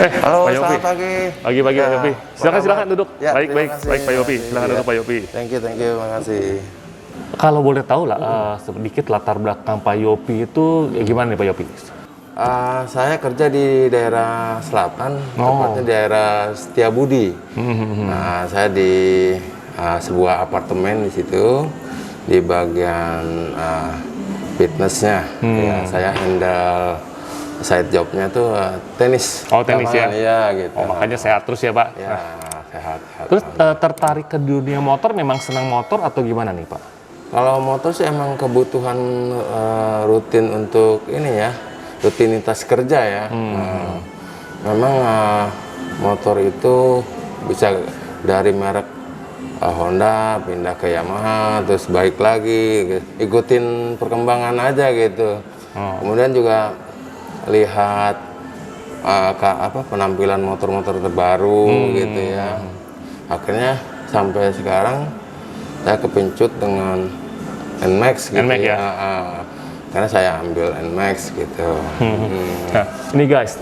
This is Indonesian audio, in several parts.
Halo, Pak Yopi. selamat pagi. Pagi-pagi Pak Yopi. Silakan duduk. Ya, Baik terima kasih. Pak Yopi. Silakan Ya. duduk Pak Yopi. Thank you, makasih. Kalau boleh tahu lah sedikit latar belakang Pak Yopi itu gimana nih Pak Yopi? Saya kerja di daerah selatan, tepatnya di daerah Setiabudi. Nah, saya di sebuah apartemen di situ, di bagian fitnessnya. Ya, saya handle side jobnya tuh tenis. Oh, tenis ya? Iya, gitu. Oh, makanya sehat terus ya Pak. Ya, sehat. Terus tertarik ke dunia motor, memang senang motor atau gimana nih Pak? Kalau motor sih emang kebutuhan rutin untuk ini ya, rutinitas kerja ya. Memang motor itu bisa dari merek Honda pindah ke Yamaha, terus balik lagi, ikutin perkembangan aja gitu. Kemudian juga lihat penampilan motor-motor terbaru gitu ya. Akhirnya sampai sekarang saya kepincut dengan NMAX gitu NMAX ya? Karena saya ambil NMAX gitu. Nah, ini guys,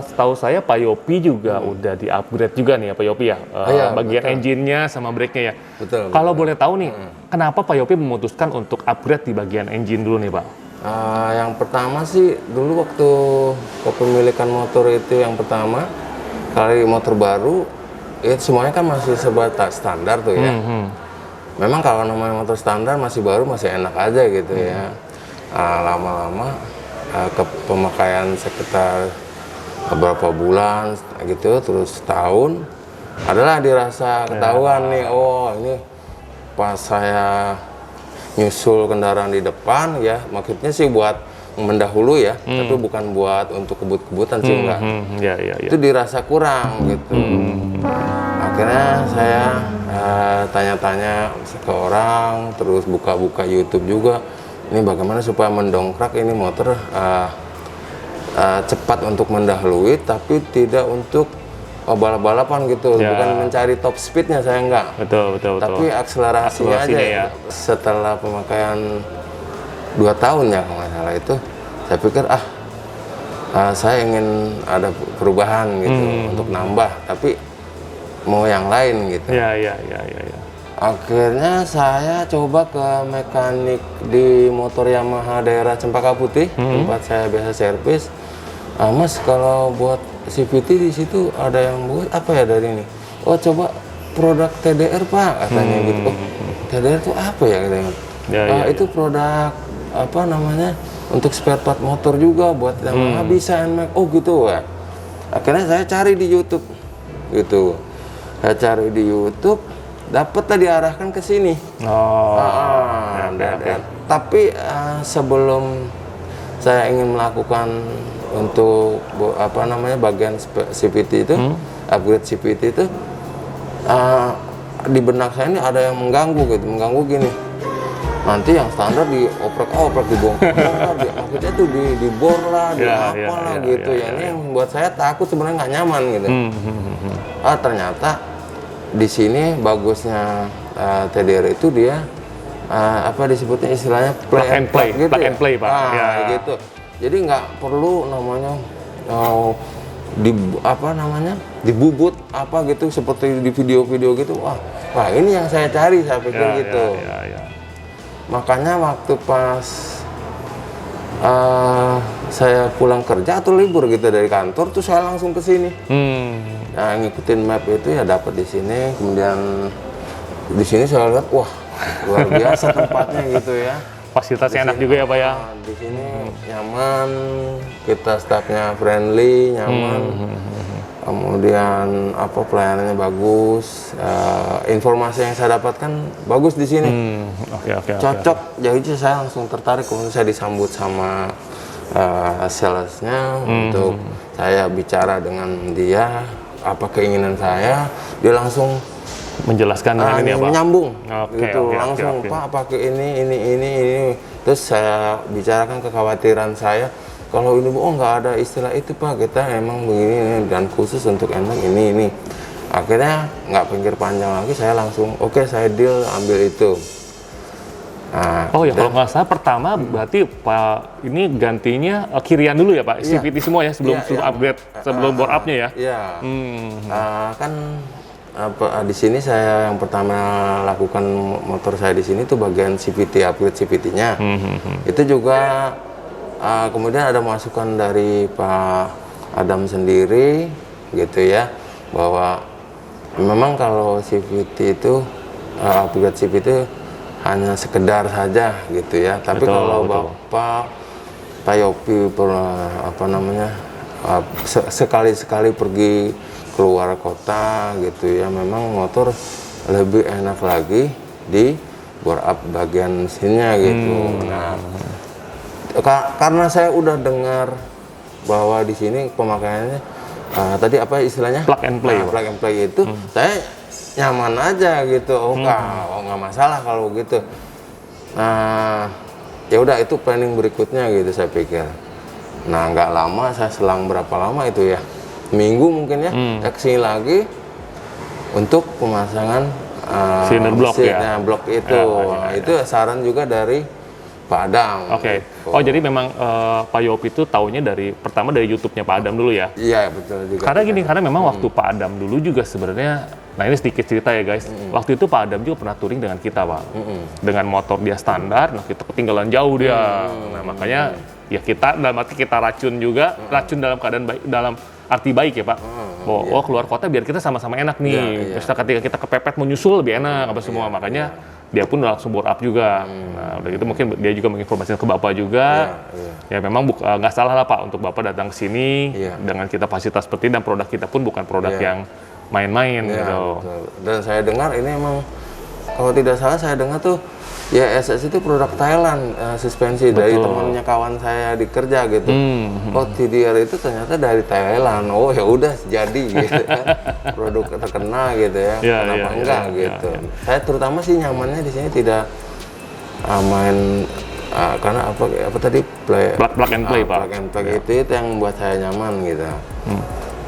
setahu saya Pak Yopi juga udah di-upgrade juga nih ya Pak Yopi ya? Iya, bagian betul. engine-nya sama brake-nya ya? Betul. Kalau boleh tahu nih, kenapa Pak Yopi memutuskan untuk upgrade di bagian engine dulu nih Pak? Yang pertama sih dulu waktu kepemilikan motor itu yang pertama kali motor baru itu semuanya kan masih sebatas standar tuh ya. Memang kalau namanya motor standar masih baru masih enak aja gitu ya. Lama-lama ke pemakaian sekitar beberapa bulan gitu, terus tahun adalah dirasa ketahuan nih, oh ini pas saya nyusul kendaraan di depan ya, maksudnya sih buat mendahului ya, tapi bukan buat untuk kebut-kebutan sih enggak. Ya. Itu dirasa kurang gitu. Akhirnya saya tanya-tanya ke orang, terus buka-buka YouTube juga. Ini bagaimana supaya mendongkrak ini motor cepat untuk mendahului, tapi tidak untuk balap-balapan gitu, bukan mencari top speednya saya enggak. Betul. Tapi akselerasinya aja ya. Setelah pemakaian 2 tahun ya kalau nggak salah itu, saya pikir saya ingin ada perubahan gitu untuk nambah, tapi mau yang lain gitu. Ya. Akhirnya saya coba ke mekanik di motor Yamaha daerah Cempaka Putih, tempat saya biasa servis. Mas, kalau buat CVT di situ ada yang buat apa ya dari ini? Oh, coba produk TDR Pak, katanya gitu. Oh, TDR itu apa ya katanya? Itu produk apa namanya untuk spare part motor juga buat Yamaha bisa NMAX. Oh gitu ya. Akhirnya saya cari di YouTube gitu. Saya cari di YouTube, dapatlah diarahkan ke sini. Tapi sebelum saya ingin melakukan untuk bagian CVT itu, upgrade CVT itu, di benak saya ini ada yang mengganggu gini. Nanti yang standar dioprek dibongkar, maksudnya tuh dibor lah, apalah gitu. Ini yang membuat saya takut, sebenarnya nggak nyaman gitu. Ternyata di sini bagusnya TDR itu dia disebutnya istilahnya plug and play gitu, plug and play Pak. Gitu. Jadi nggak perlu namanya dibubut gitu seperti di video-video gitu. Wah ini yang saya cari, saya pikir gitu. Makanya waktu pas saya pulang kerja atau libur gitu dari kantor tuh saya langsung ke sini. Ngikutin map itu ya dapat di sini. Kemudian di sini saya lihat, wah luar biasa tempatnya gitu ya. Fasilitasnya enak juga ya Pak ya. Di sini nyaman, kita staffnya friendly, nyaman. Kemudian pelayanannya bagus, informasi yang saya dapatkan bagus di sini. Cocok. Jadi saya langsung tertarik, kemudian saya disambut sama salesnya untuk saya bicara dengan dia apa keinginan saya, dia langsung menjelaskan dengan ini ya Pak? Nyambung langsung. Pak pakai ini. Terus saya bicarakan kekhawatiran saya, kalau ini nggak ada istilah itu Pak, kita emang begini dan khusus untuk NMAX ini. Akhirnya nggak pikir panjang lagi, saya langsung oke, saya deal ambil itu. Nah, Oh ya, kalau nggak salah pertama berarti Pak ini gantinya kirian dulu ya Pak, Iya. CVT semua ya sebelum Iya, iya. upgrade, sebelum bore up-nya ya? Iya. Kan di sini saya yang pertama lakukan motor saya di sini tuh bagian CVT, upgrade CVT-nya. Itu juga kemudian ada masukan dari Pak Adam sendiri gitu ya, bahwa memang kalau CVT itu upgrade CVT hanya sekedar saja gitu ya. Tapi Betul, kalau betul. Pak Yopi sekali-sekali pergi keluar kota gitu ya, memang motor lebih enak lagi di bore up bagian sininya gitu. Nah, karena saya udah dengar bahwa di sini pemakaiannya tadi apa istilahnya? Plug and play, Pak. Plug and play itu saya nyaman aja gitu. Nggak masalah kalau gitu. Nah, ya udah itu planning berikutnya gitu saya pikir. Nah, nggak lama, saya selang berapa lama itu ya, minggu mungkin ya, saya kesini lagi untuk pemasangan Cylinder block mesinnya, ya? blok itu. Itu saran juga dari Pak Adam. Oke. gitu. Oh jadi memang Pak Yopi itu taunya pertama dari YouTube-nya Pak Adam dulu ya? Iya betul juga. Karena memang waktu Pak Adam dulu juga sebenarnya, nah ini sedikit cerita ya guys. Waktu itu Pak Adam juga pernah touring dengan kita Pak, dengan motor dia standar, nah kita ketinggalan jauh dia. Nah makanya ya kita dalam arti kita racun juga, racun dalam keadaan baik, dalam arti baik ya Pak. Oh keluar kota biar kita sama-sama enak nih. Misalnya ketika kita kepepet mau nyusul lebih enak apa semua, makanya dia pun langsung bore up juga. Nah udah gitu mungkin dia juga menginformasikan ke Bapak juga. Ya memang nggak salah lah Pak untuk Bapak datang ke sini dengan kita fasilitas seperti ini, dan produk kita pun bukan produk yang main-main gitu. Betul. Dan saya dengar ini emang, kalau tidak salah saya dengar tuh YSS itu produk Thailand, suspensi dari temannya kawan saya di kerja gitu. Oh TDR itu ternyata dari Thailand. Oh ya udah jadi gitu kan. Produk terkenal gitu ya. Kenapa enggak gitu. Saya terutama sih nyamannya di sini tidak main karena apa tadi Plug and play Pak. Plug and play itu yang membuat saya nyaman gitu.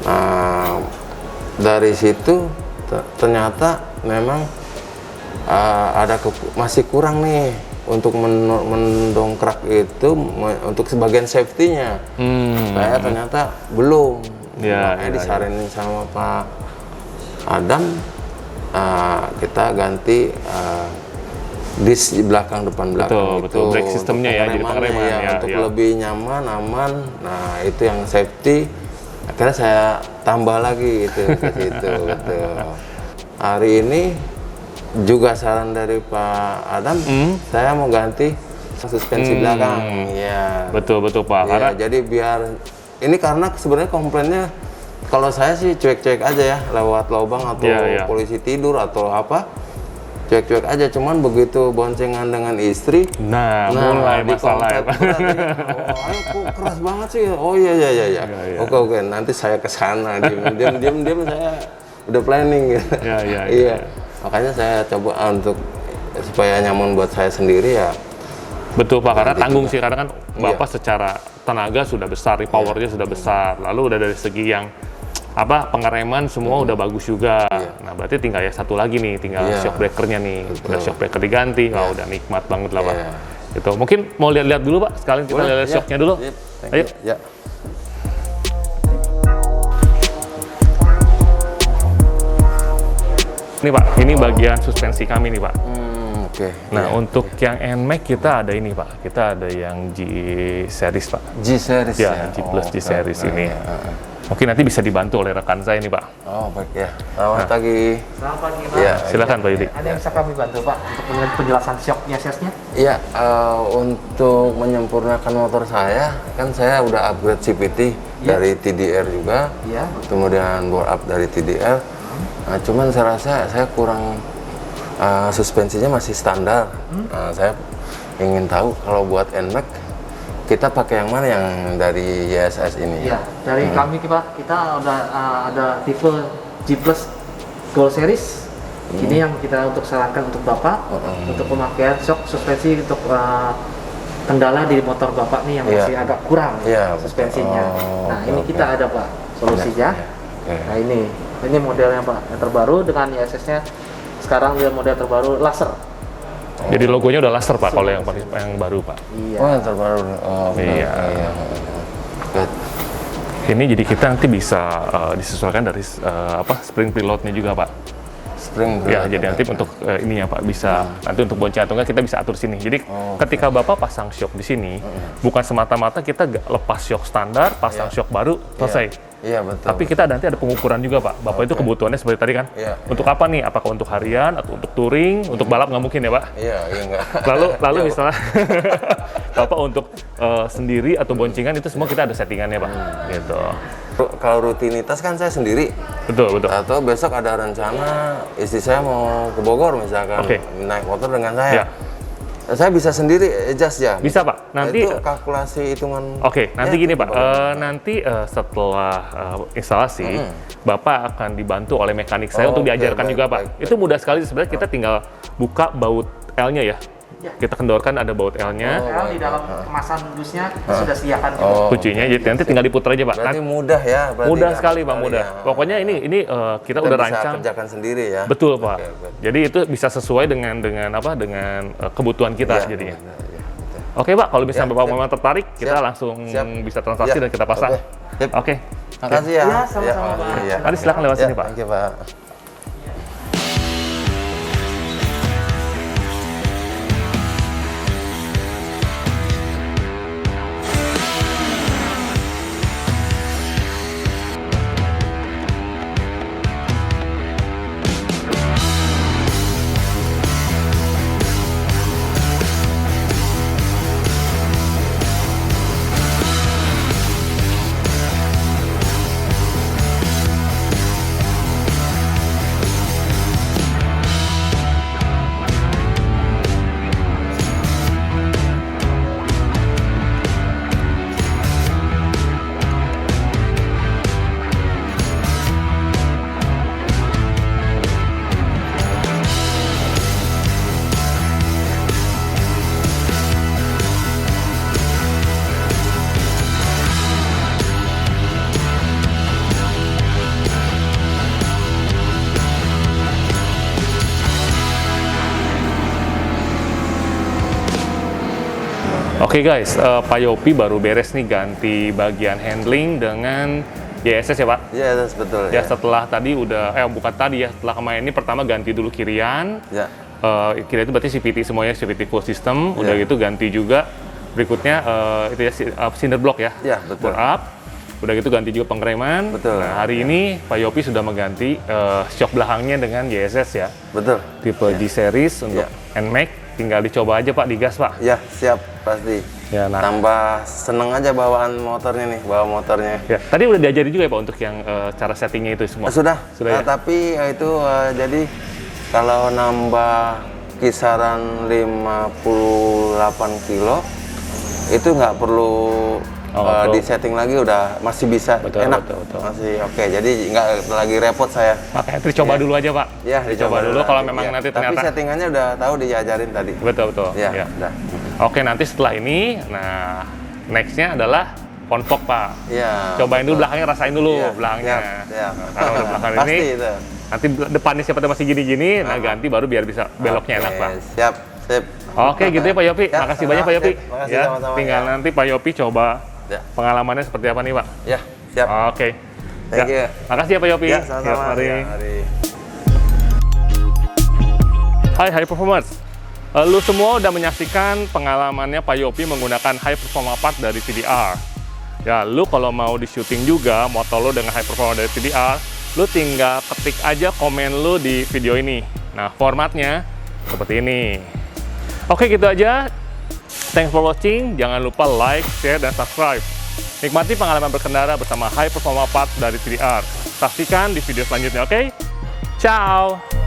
Nah, dari situ ternyata memang masih kurang nih untuk mendongkrak itu untuk sebagian safety-nya. Saya ternyata belum. Makanya disaranin sama Pak Adam, kita ganti disk di belakang depan belakang betul. Brake sistemnya ya, jadi pengereman ya, untuk lebih nyaman, aman. Nah itu yang safety. Akhirnya saya tambah lagi gitu ke situ. Gitu. Hari ini juga saran dari Pak Adam, saya mau ganti suspensi belakang. Ya. Betul Pak. Ya, jadi biar ini karena sebenarnya komplainnya kalau saya sih cuek-cuek aja ya, lewat lubang atau polisi tidur atau apa, cuek-cuek aja. Cuman begitu boncengan dengan istri, mulai masalah ya Pak. Kok keras banget sih. Oh iya. Oke, nanti saya ke sana. Diam saya udah planning gitu. Iya. Makanya saya coba untuk supaya nyaman buat saya sendiri ya. Betul Pak, karena tanggung sih, karena kan Bapak secara tenaga sudah besar, powernya sudah besar, lalu udah dari segi yang pengereman semua udah bagus juga. Nah berarti tinggal ya satu lagi nih, tinggal shock breakernya nih. Udah shock breaker diganti, udah nikmat banget lah Pak. Itu mungkin mau lihat-lihat dulu Pak, sekalian kita lihat shocknya dulu. Ayo. Ini Pak, ini bagian suspensi kami nih Pak. Nah untuk yang NMAX kita ada ini Pak, kita ada yang G series Pak. G series ya? G plus G series ini. Mungkin nanti bisa dibantu oleh rekan saya nih Pak. Oh baik ya. Selamat pagi. Selamat pagi Pak. Ya, silakan Pak Yudi. Ada yang bisa kami bantu Pak untuk penjelasan shock ISS-nya? Iya, untuk menyempurnakan motor saya, kan saya udah upgrade CVT dari TDR juga, kemudian bore up dari TDR. Nah, cuman saya rasa saya kurang, suspensinya masih standar. Saya ingin tahu kalau buat NMAX kita pakai yang mana, yang dari YSS ini? Iya, dari kami Pak, kita udah ada tipe G Plus Gold Series. Ini yang kita untuk sarankan untuk Bapak untuk pemakaian shock suspensi untuk kendala di motor Bapak nih yang masih agak kurang suspensinya. Nah ini kita ada Pak solusinya. Nah ini modelnya Pak yang terbaru dengan ISS-nya sekarang dia model terbaru laser. Jadi logonya udah laser Pak, kalau yang baru Pak. Iya. Oh, yang terbaru. Oh, Iya. Good. Ini jadi kita nanti bisa disesuaikan dari spring preloadnya juga Pak. Spring. Ya, jadi nanti untuk ininya Pak bisa nanti untuk bonceng atau enggak kita bisa atur sini. Jadi ketika Bapak pasang shock di sini, bukan semata-mata kita lepas shock standar, pasang shock baru, selesai. Iya, betul. Tapi kita nanti ada pengukuran juga Pak. Bapak itu kebutuhannya seperti tadi kan? Iya. Untuk apa nih? Apakah untuk harian atau untuk touring? Untuk balap nggak mungkin ya Pak? Iya enggak. Lalu misalnya Bapak untuk sendiri atau boncengan itu semua kita ada settingannya Pak. Gitu. Kalau rutinitas kan saya sendiri. Betul. Atau besok ada rencana istri saya mau ke Bogor misalkan, Oke. naik motor dengan saya. Ya. Saya bisa sendiri adjust ya. Bisa Pak. Nanti itu kalkulasi hitungan. Oke, nanti Ya, gini itu Pak, nanti setelah instalasi, Bapak akan dibantu oleh mekanik saya Oh, untuk oke, diajarkan baik, juga Pak. baik. Itu mudah sekali sebenarnya, kita tinggal buka baut L-nya ya. Ya. Kita kendorkan ada baut L-nya, L di dalam kemasan dusnya sudah sediakan. kuncinya, jadi nanti tinggal diputar aja Pak. Berarti mudah ya. Berarti Mudah kan? sekali Pak, mudah. Ya. Pokoknya ini kita Kita udah bisa rancang. kerjakan sendiri ya. Betul Pak. Oke. Jadi itu bisa sesuai dengan kebutuhan kita Iya, jadinya. benar, iya, betul. Oke Pak, kalau misalnya Ya, Bapak siap. memang tertarik, kita Siap. langsung Siap. bisa transaksi Ya, dan kita pasang. oke. Sip. Oke. Makasih ya. Ya, sama-sama, makasih, Pak. ya. Mari silakan lewat Ya, sini Pak. thank you, Pak. Oke guys, Pak Yopi baru beres nih ganti bagian handling dengan YSS ya Pak? Iya, yes, betul. Ya setelah tadi udah, bukan tadi ya, setelah kemarin ini pertama ganti dulu kirian. Ya. Kirian itu berarti CVT semuanya, CVT full system. Udah Ya. gitu ganti juga berikutnya itu ya cinder block ya. Ya, betul. Bore up. Udah gitu ganti juga pengereman. Betul. Nah, hari ini Pak Yopi sudah mengganti shock belakangnya dengan YSS ya. Betul. Tipe G series untuk NMAX. Tinggal dicoba aja Pak, digas Pak. Ya, siap pasti. Ya, nah. Tambah seneng aja bawaan motornya nih, bawa motornya. Ya, tadi udah diajari juga ya Pak untuk yang cara settingnya itu semua? Sudah. Sudah ya? Tapi itu jadi kalau nambah kisaran 58 kilo itu nggak perlu betul. di setting lagi, udah masih bisa Betul, enak. betul. Masih oke. Jadi nggak lagi repot saya. Makanya dicoba dulu aja Pak. Ya, dicoba dulu kalau memang Ya. nanti Tapi ternyata. settingannya udah tahu diajarin tadi. Betul. Ya, Ya. udah. Oke, nanti setelah ini, nah next-nya adalah ponfok Pak. Ya. Cobain dulu belakangnya, rasain dulu Iya, belakangnya. siap. Nah, kalau udah belakang Pasti ini, itu. nanti depannya siapa tahu masih gini-gini, nah ganti baru biar bisa beloknya Oke, enak Pak. Siap, sip. Oke, gitu ya Pak Yopi. Ya, Makasih banyak Pak Yopi. sip. Makasih Ya, sama-sama, tinggal ya. nanti Pak Yopi coba Ya. pengalamannya seperti apa nih Pak. Ya, siap. Oke. Thank you. Makasih ya Pak Yopi. Ya, sama-sama. Mari. Ya, mari. Hai High Performers. Lu semua udah menyaksikan pengalamannya Pak Yopi menggunakan high performa part dari TDR. Ya, lu kalau mau di syuting juga motor lu dengan high performa dari TDR, lu tinggal ketik aja komen lu di video ini. Nah, formatnya seperti ini. Oke, gitu aja. Thanks for watching. Jangan lupa like, share, dan subscribe. Nikmati pengalaman berkendara bersama high performa part dari TDR. Saksikan di video selanjutnya, oke? Ciao!